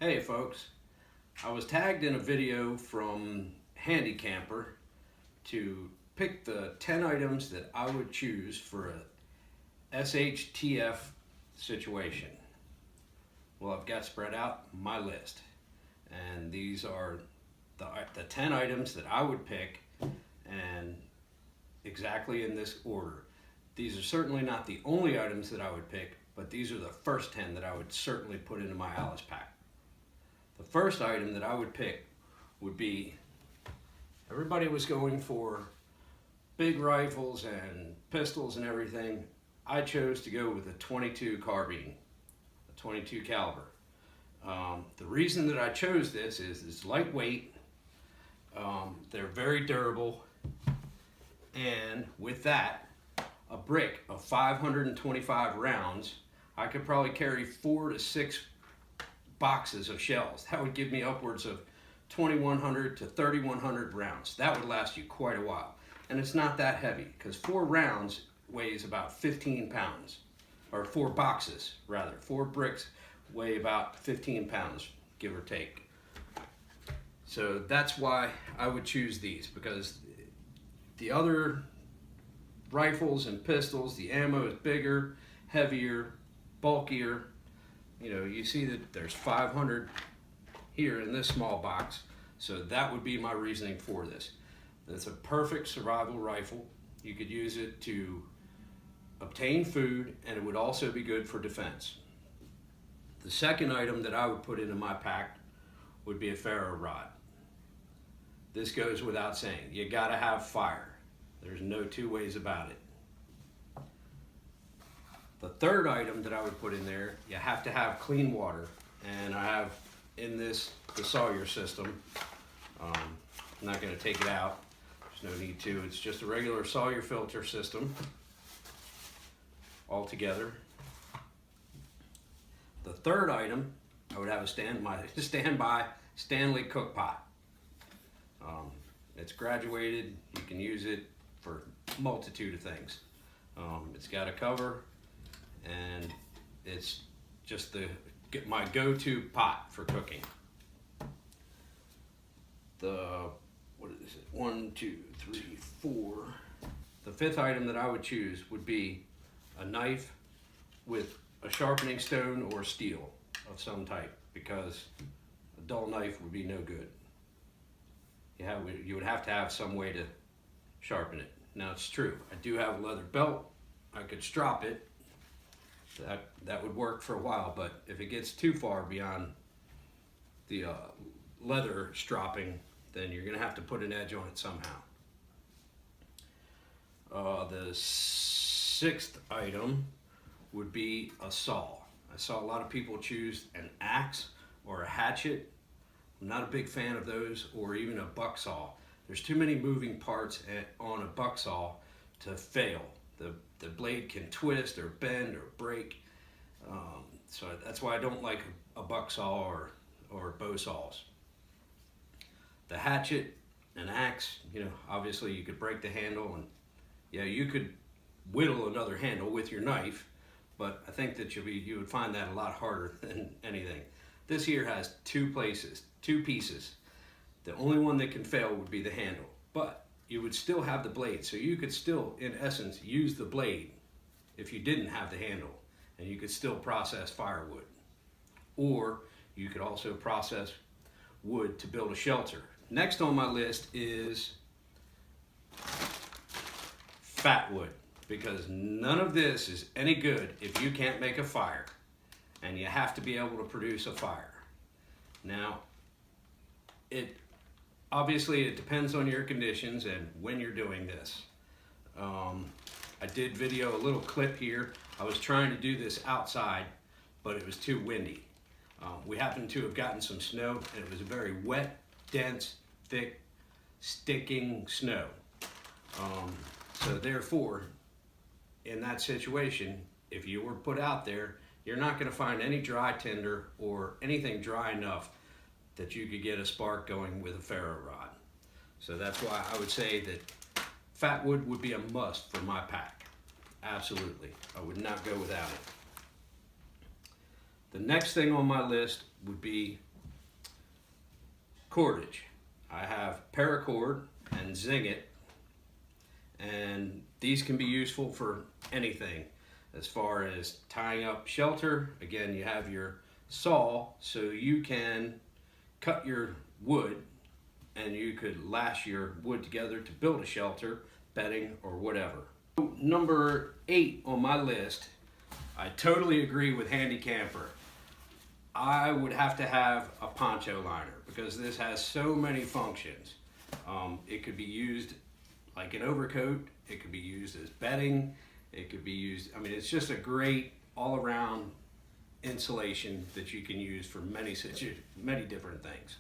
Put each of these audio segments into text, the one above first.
Hey folks, I was tagged in a video from Handi Camper to pick the 10 items that I would choose for a SHTF situation. Well, I've got spread out my list, and these are the 10 items that I would pick, and exactly in this order. These are certainly not the only items that I would pick, but these are the first 10 that I would certainly put into my Alice pack. The first item that I would pick would be, everybody was going for big rifles and pistols and everything. I chose to go with a 22 carbine, a 22 caliber. The reason that I chose this is it's lightweight, they're very durable, and with that, a brick of 525 rounds, I could probably carry 4 to 6 boxes of shells. That would give me upwards of 2,100 to 3,100 rounds. That would last you quite a while. And it's not that heavy, because 4 rounds weighs about 15 pounds. Or 4 boxes, rather. 4 bricks weigh about 15 pounds, give or take. So that's why I would choose these, because the other rifles and pistols, the ammo is bigger, heavier, bulkier. You know, you see that there's 500 here in this small box, so that would be my reasoning for this. It's a perfect survival rifle. You could use it to obtain food, and it would also be good for defense. The second item that I would put into my pack would be a ferro rod. This goes without saying. You gotta have fire. There's no two ways about it. The third item that I would put in there, you have to have clean water, and I have in this the Sawyer system. I'm not going to take it out, there's no need to. It's just a regular Sawyer filter system altogether. The third item, I would have a standby Stanley cook pot. It's graduated, you can use it for a multitude of things. It's got a cover, and it's just my go-to pot for cooking. What is it? 1, 2, 3, 4. The fifth item that I would choose would be a knife with a sharpening stone or steel of some type, because a dull knife would be no good. You would have to have some way to sharpen it. Now, it's true, I do have a leather belt. I could strap it. That would work for a while, but if it gets too far beyond the leather stropping, then you're gonna have to put an edge on it somehow. The sixth item would be a saw. I saw a lot of people choose an axe or a hatchet. I'm not a big fan of those, or even a buck saw. There's too many moving parts on a buck saw to fail. The blade can twist or bend or break. So that's why I don't like a buck saw or bow saws. The hatchet and axe, you know, obviously you could break the handle, and yeah, you could whittle another handle with your knife, but I think that you would find that a lot harder than anything. This here has two pieces. The only one that can fail would be the handle, but you would still have the blade, so you could still, in essence, use the blade if you didn't have the handle, and you could still process firewood. Or you could also process wood to build a shelter. Next on my list is fat wood, because none of this is any good if you can't make a fire, and you have to be able to produce a fire. Now, obviously it depends on your conditions and when you're doing this. I did video a little clip here. I was trying to do this outside, but it was too windy. We happened to have gotten some snow, and it was a very wet, dense, thick, sticking snow. So therefore, in that situation, if you were put out there, you're not going to find any dry tinder or anything dry enough that you could get a spark going with a ferro rod. So that's why I would say that fat wood would be a must for my pack. Absolutely, I would not go without it. The next thing on my list would be cordage. I have paracord and zing it, and these can be useful for anything as far as tying up shelter. Again, you have your saw so you can cut your wood, and you could lash your wood together to build a shelter, bedding, or whatever. Number 8 on my list, I totally agree with Handi Camper. I would have to have a poncho liner because this has so many functions. It could be used like an overcoat, it could be used as bedding, it could be used, I mean, it's just a great all-around insulation that you can use for many different things.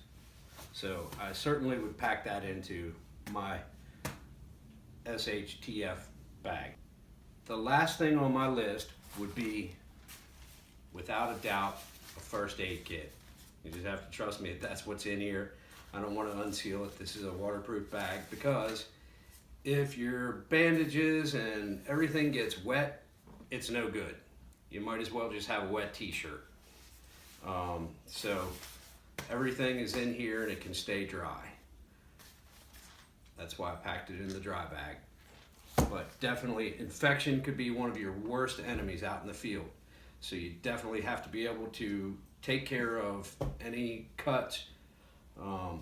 So I certainly would pack that into my SHTF bag. The last thing on my list would be, without a doubt, a first aid kit. You just have to trust me that that's what's in here. I don't want to unseal it. This is a waterproof bag, because if your bandages and everything gets wet, it's no good. You might as well just have a wet t-shirt. So everything is in here and it can stay dry. That's why I packed it in the dry bag. But definitely, infection could be one of your worst enemies out in the field. So you definitely have to be able to take care of any cuts,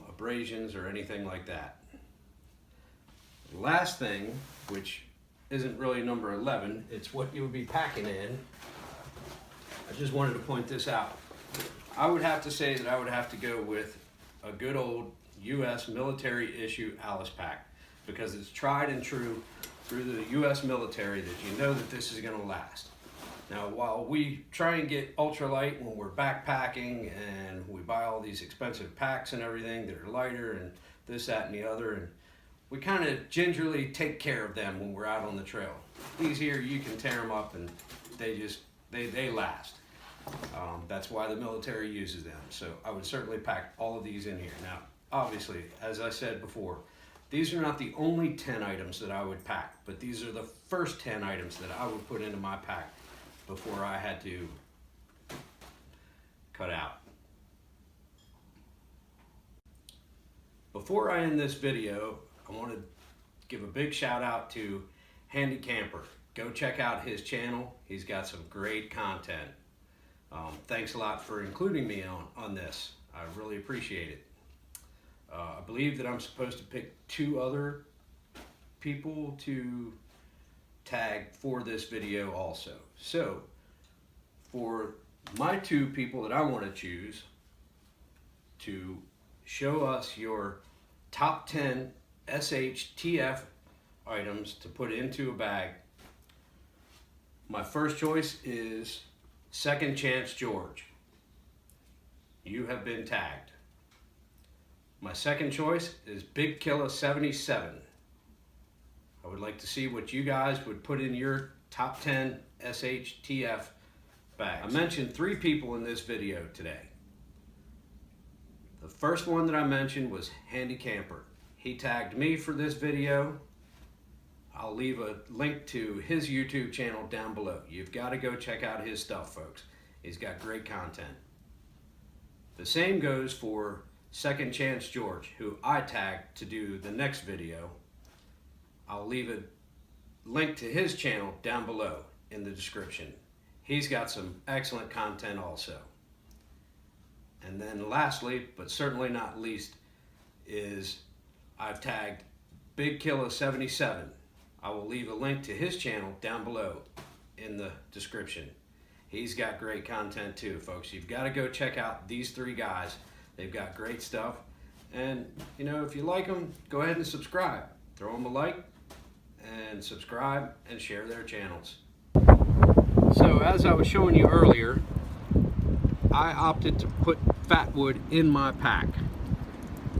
abrasions, or anything like that. The last thing, which isn't really number 11, it's what you would be packing in. I just wanted to point this out. I would have to say that I would have to go with a good old U.S. military issue Alice pack, because it's tried and true through the U.S. military that you know that this is going to last. Now, while we try and get ultralight when we're backpacking and we buy all these expensive packs and everything that are lighter and this, that, and the other, and we kind of gingerly take care of them when we're out on the trail. These here, you can tear them up and they last. That's why the military uses them. So I would certainly pack all of these in here. Now, obviously, as I said before, these are not the only 10 items that I would pack, but these are the first 10 items that I would put into my pack before I had to cut out. Before I end this video, I want to give a big shout out to Handi Camper. Go check out his channel. He's got some great content. Thanks a lot for including me on this. I really appreciate it. I believe that I'm supposed to pick 2 other people to tag for this video also. So for my 2 people that I want to choose to show us your top 10 SHTF items to put into a bag, my first choice is Second Chance George. You have been tagged. My second choice is bigkilla 77. I would like to see what you guys would put in your top 10 SHTF bags. I mentioned 3 people in this video today. The first one that I mentioned was Handi Camper. He tagged me for this video. I'll leave a link to his YouTube channel down below. You've got to go check out his stuff, folks. He's got great content. The same goes for Second Chance George, who I tagged to do the next video. I'll leave a link to his channel down below in the description. He's got some excellent content also. And then lastly, but certainly not least, is I've tagged bigkilla 77. I will leave a link to his channel down below in the description. He's got great content too, folks. You've got to go check out these 3 guys. They've got great stuff. And, you know, if you like them, go ahead and subscribe. Throw them a like and subscribe and share their channels. So as I was showing you earlier, I opted to put fatwood in my pack.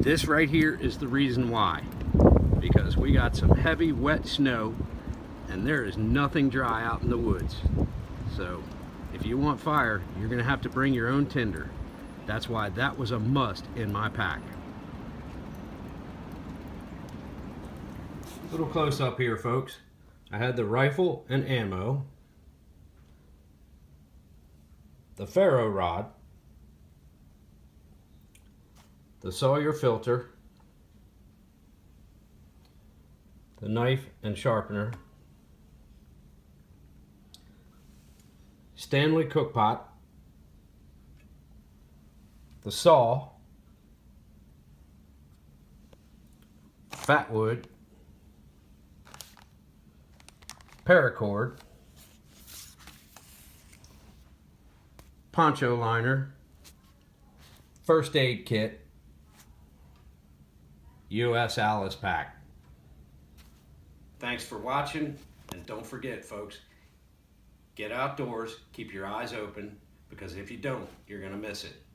This right here is the reason why. Because we got some heavy wet snow and there is nothing dry out in the woods. So if you want fire, you're going to have to bring your own tinder. That's why that was a must in my pack. A little close up here, folks. I had the rifle and ammo, the ferro rod, the Sawyer filter, the knife and sharpener, Stanley cook pot, the saw, fat wood, paracord, poncho liner, first aid kit, US Alice pack. Thanks for watching, and don't forget, folks, get outdoors, keep your eyes open, because if you don't, you're going to miss it.